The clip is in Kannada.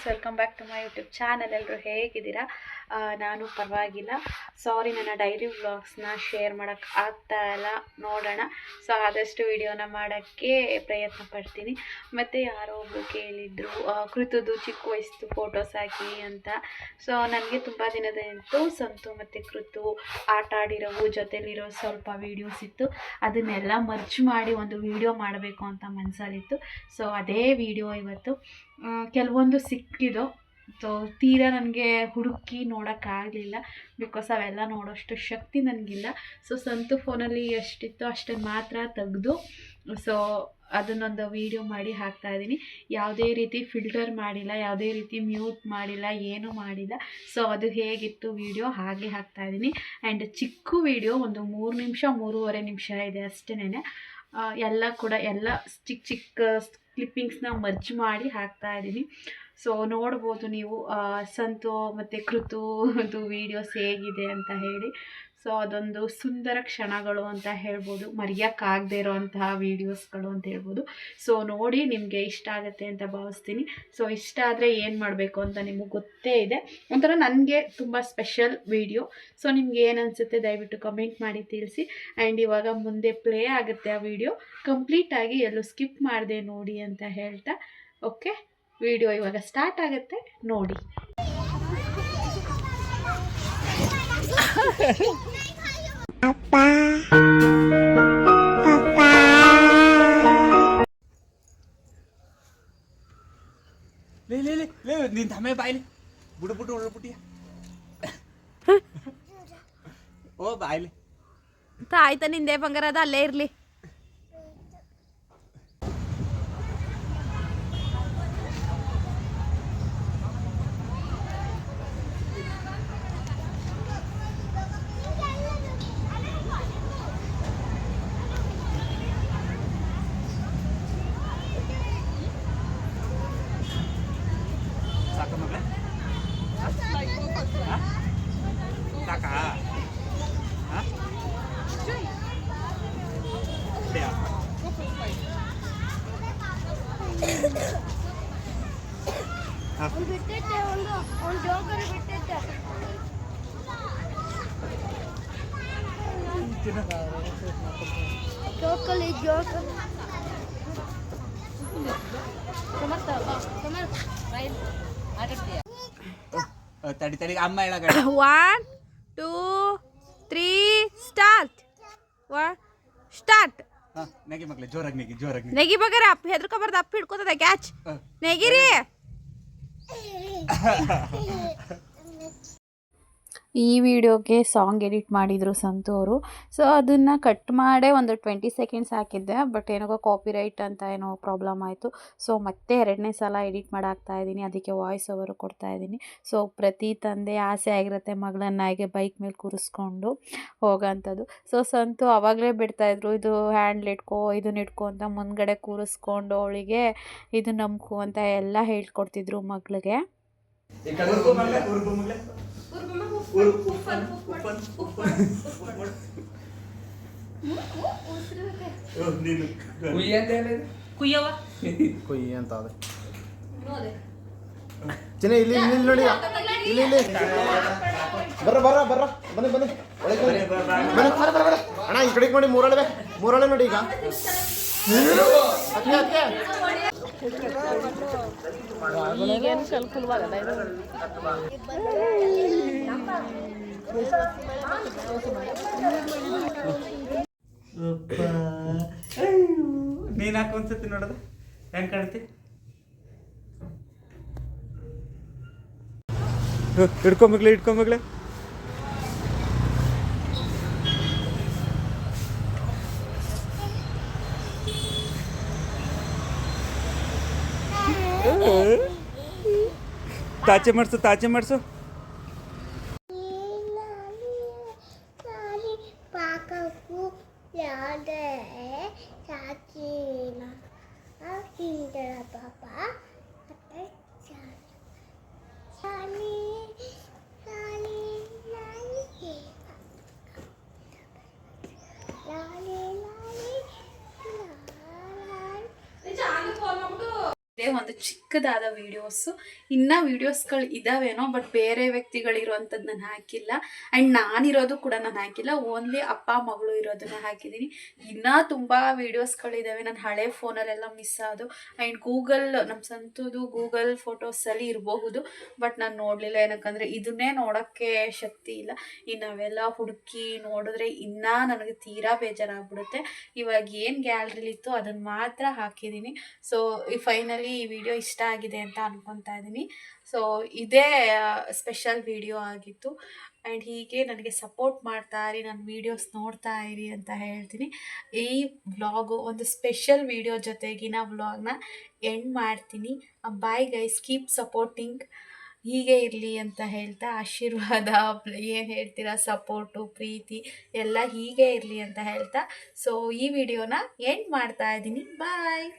Welcome back to my YouTube channel. ಎಲ್ಲರೂ ಹೇಗಿದ್ದೀರಾ? ನಾನು ಪರವಾಗಿಲ್ಲ. ಸಾರಿ, ನನ್ನ ಡೈರಿ ವ್ಲಾಗ್ಸ್ನ ಶೇರ್ ಮಾಡೋಕ್ಕೆ ಆಗ್ತಾ ಇಲ್ಲ. ನೋಡೋಣ. ಸೊ ಆದಷ್ಟು ವಿಡಿಯೋನ ಮಾಡೋಕ್ಕೆ ಪ್ರಯತ್ನ ಪಡ್ತೀನಿ. ಮತ್ತು ಯಾರೋ ಒಬ್ಬರು ಕೇಳಿದ್ರು ಕೃತುದು ಚಿಕ್ಕ ವಯಸ್ಸು ಫೋಟೋಸ್ ಹಾಕಿ ಅಂತ. ಸೊ ನನಗೆ ತುಂಬ ದಿನದಂತೂ ಸಂತು ಮತ್ತು ಕೃತು ಆಟ ಆಡಿರೋವು ಜೊತೆಲಿರೋ ಸ್ವಲ್ಪ ವೀಡಿಯೋಸ್ ಇತ್ತು. ಅದನ್ನೆಲ್ಲ ಮರ್ಚ್ ಮಾಡಿ ಒಂದು ವಿಡಿಯೋ ಮಾಡಬೇಕು ಅಂತ ಮನಸ್ಸಲ್ಲಿತ್ತು. ಸೊ ಅದೇ ವಿಡಿಯೋ ಇವತ್ತು ಕೆಲವೊಂದು ಸಿಕ್ಕಿದ್ದು. ಸೊ ತೀರಾ ನನಗೆ ಹುಡುಕಿ ನೋಡೋಕ್ಕಾಗಲಿಲ್ಲ, ಬಿಕಾಸ್ ಅವೆಲ್ಲ ನೋಡೋಷ್ಟು ಶಕ್ತಿ ನನಗಿಲ್ಲ. ಸೊ ಸಂತು ಫೋನಲ್ಲಿ ಎಷ್ಟಿತ್ತು ಅಷ್ಟನ್ನು ಮಾತ್ರ ತೆಗೆದು ಸೊ ಅದನ್ನೊಂದು ವೀಡಿಯೋ ಮಾಡಿ ಹಾಕ್ತಾಯಿದ್ದೀನಿ. ಯಾವುದೇ ರೀತಿ ಫಿಲ್ಟರ್ ಮಾಡಿಲ್ಲ, ಯಾವುದೇ ರೀತಿ ಮ್ಯೂಟ್ ಮಾಡಿಲ್ಲ, ಏನೂ ಮಾಡಿಲ್ಲ. ಸೊ ಅದು ಹೇಗಿತ್ತು ವೀಡಿಯೋ ಹಾಗೆ ಹಾಕ್ತಾಯಿದ್ದೀನಿ. ಆ್ಯಂಡ್ ಚಿಕ್ಕ ವೀಡಿಯೋ ಒಂದು 3 ನಿಮಿಷ 3.5 ನಿಮಿಷ ಇದೆ ಅಷ್ಟೇ. ಎಲ್ಲ ಕೂಡ ಎಲ್ಲ ಚಿಕ್ಕ ಚಿಕ್ಕ ಕ್ಲಿಪ್ಪಿಂಗ್ಸ್ನ ಮರ್ಜ್ ಮಾಡಿ ಹಾಕ್ತಾಯಿದ್ದೀನಿ. ಸೊ ನೋಡ್ಬೋದು ನೀವು ಸಂತು ಮತ್ತು ಕೃತುದು ವೀಡಿಯೋಸ್ ಹೇಗಿದೆ ಅಂತ ಹೇಳಿ. ಸೊ ಅದೊಂದು ಸುಂದರ ಕ್ಷಣಗಳು ಅಂತ ಹೇಳ್ಬೋದು, ಮರೆಯೋಕ್ಕಾಗದೇ ಇರೋವಂತಹ ವೀಡಿಯೋಸ್ಗಳು ಅಂತ ಹೇಳ್ಬೋದು. ಸೊ ನೋಡಿ ನಿಮಗೆ ಇಷ್ಟ ಆಗುತ್ತೆ ಅಂತ ಭಾವಿಸ್ತೀನಿ. ಸೊ ಇಷ್ಟ ಆದರೆ ಏನು ಮಾಡಬೇಕು ಅಂತ ನಿಮಗೆ ಗೊತ್ತೇ ಇದೆ. ಒಂಥರ ನನಗೆ ತುಂಬ ಸ್ಪೆಷಲ್ ವೀಡಿಯೋ. ಸೊ ನಿಮ್ಗೆ ಏನು ಅನಿಸುತ್ತೆ ದಯವಿಟ್ಟು ಕಮೆಂಟ್ ಮಾಡಿ ತಿಳಿಸಿ. ಆ್ಯಂಡ್ ಇವಾಗ ಮುಂದೆ ಪ್ಲೇ ಆಗುತ್ತೆ ಆ ವಿಡಿಯೋ. ಕಂಪ್ಲೀಟಾಗಿ ಎಲ್ಲೂ ಸ್ಕಿಪ್ ಮಾಡಿದೆ ನೋಡಿ ಅಂತ ಹೇಳ್ತಾ ಓಕೆ, ವಿಡಿಯೋ ಇವಾಗ ಸ್ಟಾರ್ಟ್ ಆಗುತ್ತೆ, ನೋಡಿ. ಅಪ್ಪ ನೀನ್ ತಮ್ಮೆ ಬಾಯ್ಲಿ ಬಿಡು ಹೊರಬಿಟ್ಟಿಯ ಓ ಬಾಯ್ಲಿ ಆಯ್ತಾ ನಿಂದೆ ಬಂಗಾರ ಅದ ಅಲ್ಲೇ ಇರ್ಲಿ. ತಡಿ ಅಮ್ಮ ಹೇಳ 1 2 3 ಸ್ಟಾರ್ಟ್. ನೆಗಿ ಮಕ್ಳೆ ಜೋರಾಗಿ ನೆಗಿ ಬಗರ ಹೆದರ್ಕೊಬಾರ್ದು. ಅಪ್ಪ ಹಿಡ್ಕೋತದ ಕ್ಯಾಚ್. ನೆಗಿರಿ. ಈ ವಿಡಿಯೋಗೆ ಸಾಂಗ್ ಎಡಿಟ್ ಮಾಡಿದರು ಸಂತು ಅವರು. ಸೊ ಅದನ್ನು ಕಟ್ ಮಾಡೇ ಒಂದು 20 ಸೆಕೆಂಡ್ಸ್ ಹಾಕಿದ್ದೆ. ಬಟ್ ಏನೋ ಕಾಪಿರೈಟ್ ಅಂತ ಏನೋ ಪ್ರಾಬ್ಲಮ್ ಆಯಿತು. ಸೊ ಮತ್ತೆ 2ನೇ ಸಲ ಎಡಿಟ್ ಮಾಡಾಕ್ತಾಯಿದ್ದೀನಿ. ಅದಕ್ಕೆ ವಾಯ್ಸ್ ಓವರು ಕೊಡ್ತಾಯಿದ್ದೀನಿ. ಸೊ ಪ್ರತಿ ತಂದೆ ಆಸೆ ಆಗಿರುತ್ತೆ ಮಗಳನ್ನಾಗೆ ಬೈಕ್ ಮೇಲೆ ಕೂರಿಸ್ಕೊಂಡು ಹೋಗೋಂಥದ್ದು. ಸೊ ಸಂತು ಆವಾಗಲೇ ಬಿಡ್ತಾಯಿದ್ರು, ಇದು ಹ್ಯಾಂಡ್ಲ್ ಇಟ್ಕೋ, ಇದನ್ನ ಇಟ್ಕೋ ಅಂತ ಮುಂದ್ಗಡೆ ಕೂರಿಸ್ಕೊಂಡು ಅವಳಿಗೆ ಇದು ನಂಬ್ಕೊ ಅಂತ ಎಲ್ಲ ಹೇಳ್ಕೊಡ್ತಿದ್ರು ಮಗಳಿಗೆ. ಕುಯ್ಯ ಅಂತ ಚಿನ್ನ ಇಲ್ಲಿ ನೋಡಿ, ಇಲ್ಲಿ ಬರ್ರ ಬನ್ನಿ ಅಣ್ಣ, ಈ ಕಡೆಗೆ ನೋಡಿ. ಮೂರಳೆ ನೋಡಿ. ಈಗ ಈಗೇನು ಕಲ್ಕುಲ್ವಾಗಲ್ಲ ಇದು. ನೀನ್ ಹಾಕೊಂದ್ಸತಿ ನೋಡದ ಹೆಂಗ್ ಕಾಣ್ತಿ. ಇಟ್ಕೊಂಬಗ್ಲೆ ತಾಚೆ ಮಾಡ್ಸು. ಒಂದು ಚಿಕ್ಕ ಚಿಕ್ಕದಾದ ವೀಡಿಯೋಸು. ಇನ್ನೂ ವೀಡಿಯೋಸ್ಗಳು ಇದ್ದಾವೇನೋ, ಬಟ್ ಬೇರೆ ವ್ಯಕ್ತಿಗಳಿರುವಂಥದ್ದು ನಾನು ಹಾಕಿಲ್ಲ. ಆ್ಯಂಡ್ ನಾನಿರೋದು ಕೂಡ ನಾನು ಹಾಕಿಲ್ಲ, ಓನ್ಲಿ ಅಪ್ಪ ಮಗಳು ಇರೋದನ್ನ ಹಾಕಿದ್ದೀನಿ. ಇನ್ನೂ ತುಂಬ ವೀಡಿಯೋಸ್ಗಳಿದ್ದಾವೆ ನನ್ನ ಹಳೆ ಫೋನಲ್ಲೆಲ್ಲ ಮಿಸ್ ಆದು. ಆ್ಯಂಡ್ ಗೂಗಲ್ ನಮ್ಮ ಸಂತುದು ಗೂಗಲ್ ಫೋಟೋಸಲ್ಲಿ ಇರಬಹುದು, ಬಟ್ ನಾನು ನೋಡಲಿಲ್ಲ. ಏನಕ್ಕಂದರೆ ಇದನ್ನೇ ನೋಡೋಕ್ಕೆ ಶಕ್ತಿ ಇಲ್ಲ. ಇನ್ನು ನಾವೆಲ್ಲ ಹುಡುಕಿ ನೋಡಿದ್ರೆ ಇನ್ನೂ ನನಗೆ ತೀರಾ ಬೇಜಾರಾಗ್ಬಿಡುತ್ತೆ. ಇವಾಗ ಏನು ಗ್ಯಾಲ್ರಿಲಿತ್ತು ಅದನ್ನು ಮಾತ್ರ ಹಾಕಿದ್ದೀನಿ. ಸೊ ಫೈನಲಿ ಈ ವಿಡಿಯೋ ಇಷ್ಟ ಆಗಿದೆ ಅಂತ ಅನ್ಕೊತಾ ಇದ್ದೀನಿ. ಸೊ ಇದೇ ಸ್ಪೆಷಲ್ ವಿಡಿಯೋ ಆಗಿತ್ತು. ಆ್ಯಂಡ್ ಹೀಗೆ ನನಗೆ ಸಪೋರ್ಟ್ ಮಾಡ್ತಾ ಇರಿ, ನನ್ನ ವೀಡಿಯೋಸ್ ನೋಡ್ತಾ ಇರಿ ಅಂತ ಹೇಳ್ತೀನಿ. ಈ ವ್ಲಾಗು ಒಂದು ಸ್ಪೆಷಲ್ ವಿಡಿಯೋ ಜೊತೆಗಿನ ವ್ಲಾಗ್ನ ಎಂಡ್ ಮಾಡ್ತೀನಿ. Bye guys, keep supporting. ಹೀಗೆ ಇರಲಿ ಅಂತ ಹೇಳ್ತಾ, ಆಶೀರ್ವಾದ ಏನು ಹೇಳ್ತೀರಾ, ಸಪೋರ್ಟು, ಪ್ರೀತಿ ಎಲ್ಲ ಹೀಗೆ ಇರಲಿ ಅಂತ ಹೇಳ್ತಾ, ಸೊ ಈ ವಿಡಿಯೋನ ಎಂಡ್ ಮಾಡ್ತಾ ಇದ್ದೀನಿ. ಬಾಯ್.